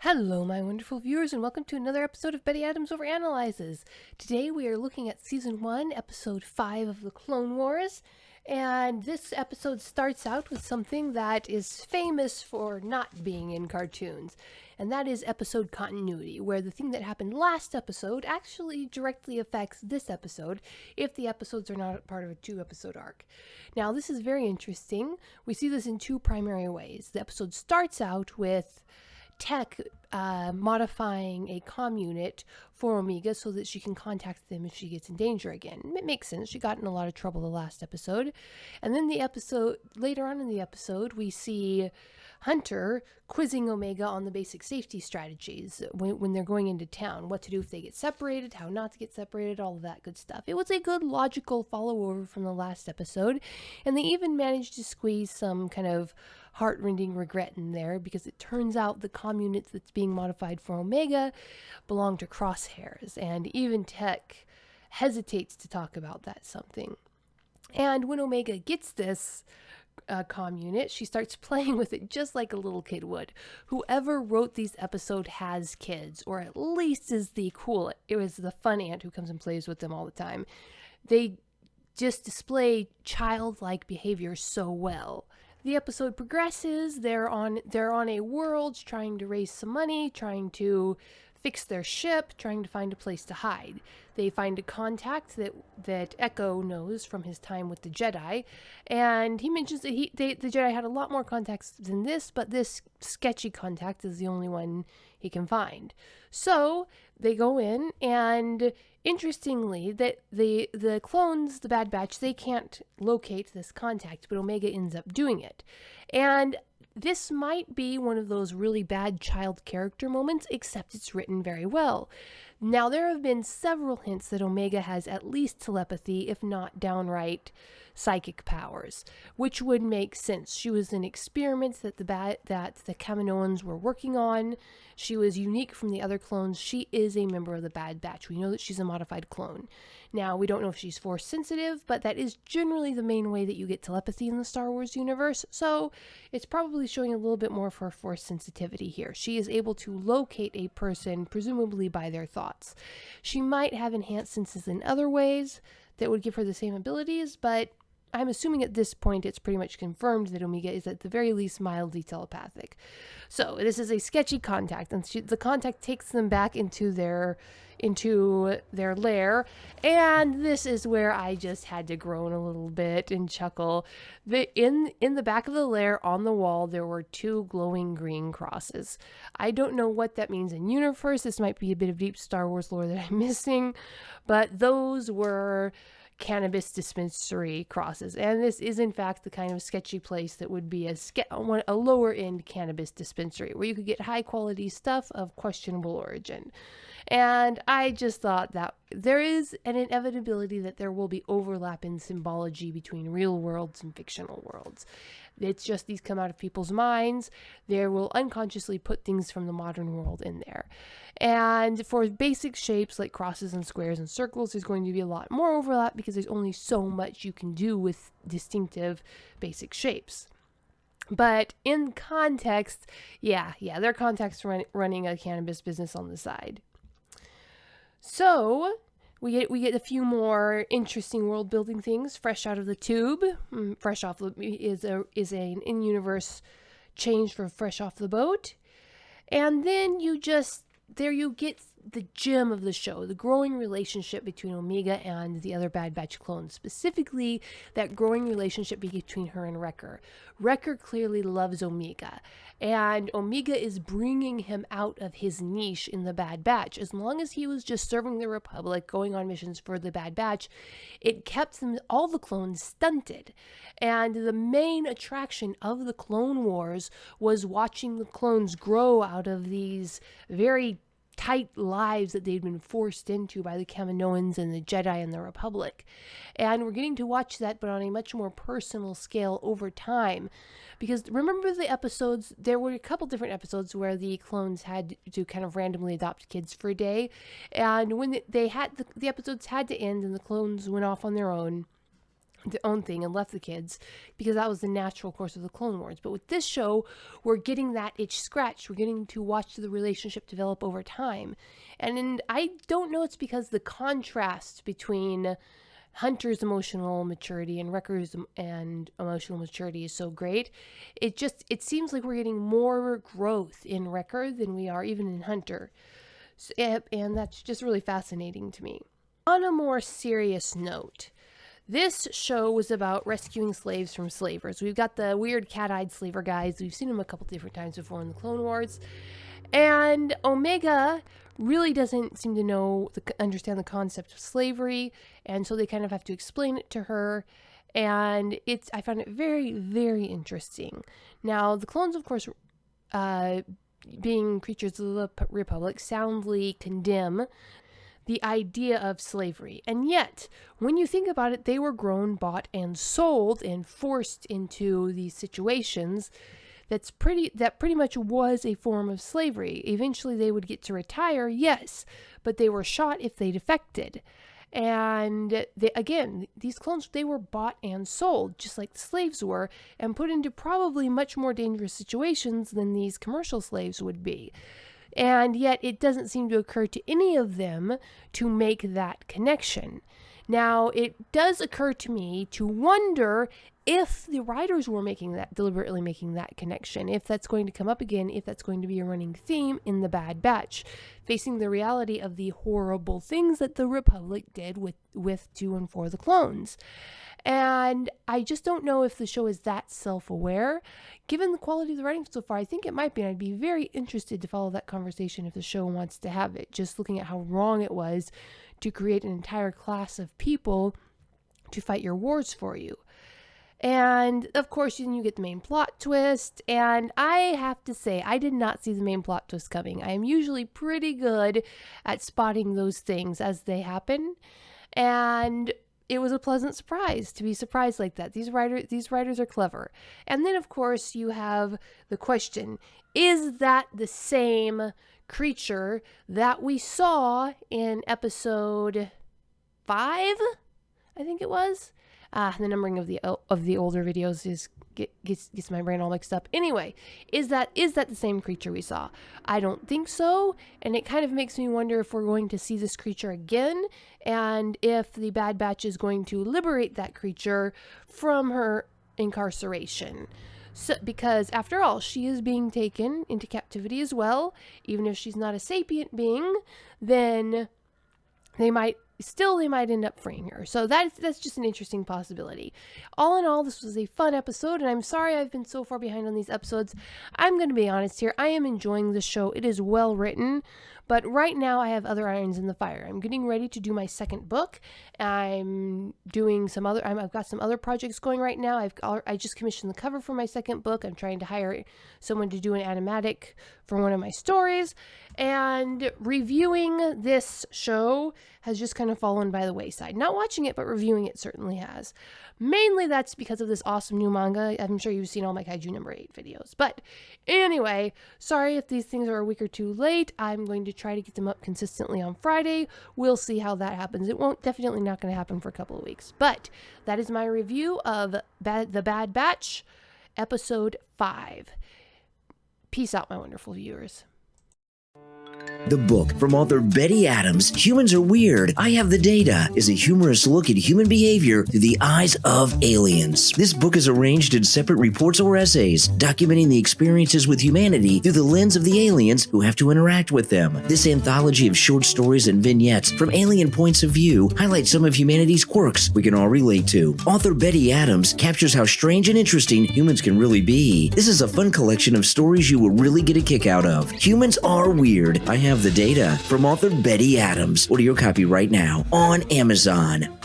Hello, my wonderful viewers, and welcome to another episode of Betty Adams Overanalyzes. Today we are looking at Season 1, Episode 5 of the Clone Wars, and this episode starts out with something that is famous for not being in cartoons, and that is episode continuity, where the thing that happened last episode actually directly affects this episode if the episodes are not part of a two-episode arc. Now, this is very interesting. We see this in two primary ways. The episode starts out with Tech modifying a comm unit for Omega so that she can contact them if she gets in danger again. It makes sense. She got in a lot of trouble the last episode. And then later on in the episode, we see Hunter quizzing Omega on the basic safety strategies when they're going into town. What to do if they get separated, how not to get separated, all of that good stuff. It was a good logical follow-over from the last episode. And they even managed to squeeze some kind of heart-rending regret in there because it turns out the comm unit that's being modified for Omega belong to Crosshairs, and even Tech hesitates to talk about that something. And when Omega gets this comm unit, she starts playing with it just like a little kid would. Whoever wrote these episodes has kids, or at least is it was the fun aunt who comes and plays with them all the time. They just display childlike behavior so well. The episode progresses. They're on a world trying to raise some money, trying to fix their ship, trying to find a place to hide. They find a contact that Echo knows from his time with the Jedi, and he mentions that the Jedi had a lot more contacts than this, but this sketchy contact is the only one he can find. So they go in, and interestingly, that the clones, the Bad Batch, they can't locate this contact, but Omega ends up doing it. And this might be one of those really bad child character moments, except it's written very well. Now, there have been several hints that Omega has at least telepathy, if not downright psychic powers, which would make sense. She was an experiment that the Kaminoans were working on. She was unique from the other clones. She is a member of the Bad Batch. We know that she's a modified clone. Now, we don't know if she's force sensitive, but that is generally the main way that you get telepathy in the Star Wars universe, so it's probably showing a little bit more for force sensitivity here. She is able to locate a person, presumably by their thoughts. She might have enhanced senses in other ways that would give her the same abilities, but I'm assuming at this point it's pretty much confirmed that Omega is at the very least mildly telepathic. So this is a sketchy contact, and the contact takes them back into their lair, and this is where I just had to groan a little bit and chuckle. In the back of the lair on the wall there were two glowing green crosses. I don't know what that means in universe. This might be a bit of deep Star Wars lore that I'm missing, but those were cannabis dispensary crosses, and this is in fact the kind of sketchy place that would be a lower end cannabis dispensary where you could get high quality stuff of questionable origin. And I just thought that there is an inevitability that there will be overlap in symbology between real worlds and fictional worlds. It's just these come out of people's minds. They will unconsciously put things from the modern world in there. And for basic shapes like crosses and squares and circles, there's going to be a lot more overlap because there's only so much you can do with distinctive basic shapes. But in context, their contact's running a cannabis business on the side. So we get a few more interesting world building things fresh out of the tube. Fresh off is an in-universe change for fresh off the boat. And then you get the gem of the show, the growing relationship between Omega and the other Bad Batch clones, specifically that growing relationship between her and Wrecker. Wrecker clearly loves Omega, and Omega is bringing him out of his niche in the Bad Batch. As long as he was just serving the Republic, going on missions for the Bad Batch, it kept all the clones stunted. And the main attraction of the Clone Wars was watching the clones grow out of these very tight lives that they'd been forced into by the Kaminoans and the Jedi and the Republic. And we're getting to watch that, but on a much more personal scale over time. Because remember the episodes, there were a couple different episodes where the clones had to kind of randomly adopt kids for a day. And when the episodes had to end and the clones went off on their own, their own thing and left the kids because that was the natural course of the Clone Wars. But with this show, we're getting that itch scratched. We're getting to watch the relationship develop over time. And I don't know, it's because the contrast between Hunter's emotional maturity and Wrecker's and emotional maturity is so great. It seems like we're getting more growth in Wrecker than we are even in Hunter. And that's just really fascinating to me. On a more serious note, this show was about rescuing slaves from slavers. We've got the weird cat-eyed slaver guys. We've seen them a couple different times before in the Clone Wars. And Omega really doesn't seem to understand the concept of slavery, and so they kind of have to explain it to her. And I found it very, very interesting. Now, the clones, of course, being creatures of the Republic, soundly condemn the idea of slavery. And yet, when you think about it, they were grown, bought, and sold and forced into these situations that pretty much was a form of slavery. Eventually they would get to retire, yes, but they were shot if they defected. And these clones, they were bought and sold, just like the slaves were, and put into probably much more dangerous situations than these commercial slaves would be. And yet it doesn't seem to occur to any of them to make that connection. Now, it does occur to me to wonder if the writers were deliberately making that connection, if that's going to come up again, if that's going to be a running theme in the Bad Batch, facing the reality of the horrible things that the Republic did with to and for the clones. And I just don't know if the show is that self-aware. Given the quality of the writing so far, I think it might be, and I'd be very interested to follow that conversation if the show wants to have it, just looking at how wrong it was to create an entire class of people to fight your wars for you. And of course, then you get the main plot twist, and I have to say, I did not see the main plot twist coming. I am usually pretty good at spotting those things as they happen, and it was a pleasant surprise to be surprised like that. These writers are clever. And then, of course, you have the question, is that the same creature that we saw in episode 5? I think it was. The numbering of the older videos gets my brain all mixed up. Anyway, is that the same creature we saw? I don't think so, and it kind of makes me wonder if we're going to see this creature again, and if the Bad Batch is going to liberate that creature from her incarceration. So, because after all, she is being taken into captivity as well. Even if she's not a sapient being, then they might end up freeing her. So that's just an interesting possibility. All in all, this was a fun episode, and I'm sorry I've been so far behind on these episodes. I'm going to be honest here. I am enjoying the show. It is well written, but right now I have other irons in the fire. I'm getting ready to do my second book. I've got some other projects going right now. I just commissioned the cover for my second book. I'm trying to hire someone to do an animatic for one of my stories, and reviewing this show has just kind of fallen by the wayside. Not watching it, but reviewing it certainly has. Mainly that's because of this awesome new manga. I'm sure you've seen all my Kaiju number 8 videos. But anyway, sorry if these things are a week or two late. I'm going to try to get them up consistently on Friday. We'll see how that happens. It definitely not going to happen for a couple of weeks. But that is my review of The Bad Batch, episode 5. Peace out, my wonderful viewers. The book from author Betty Adams, Humans Are Weird, I Have the Data, is a humorous look at human behavior through the eyes of aliens. This book is arranged in separate reports or essays, documenting the experiences with humanity through the lens of the aliens who have to interact with them. This anthology of short stories and vignettes from alien points of view highlights some of humanity's quirks we can all relate to. Author Betty Adams captures how strange and interesting humans can really be. This is a fun collection of stories you will really get a kick out of. Humans Are Weird, I Have the Data, from author Betty Adams. Order your copy right now on Amazon.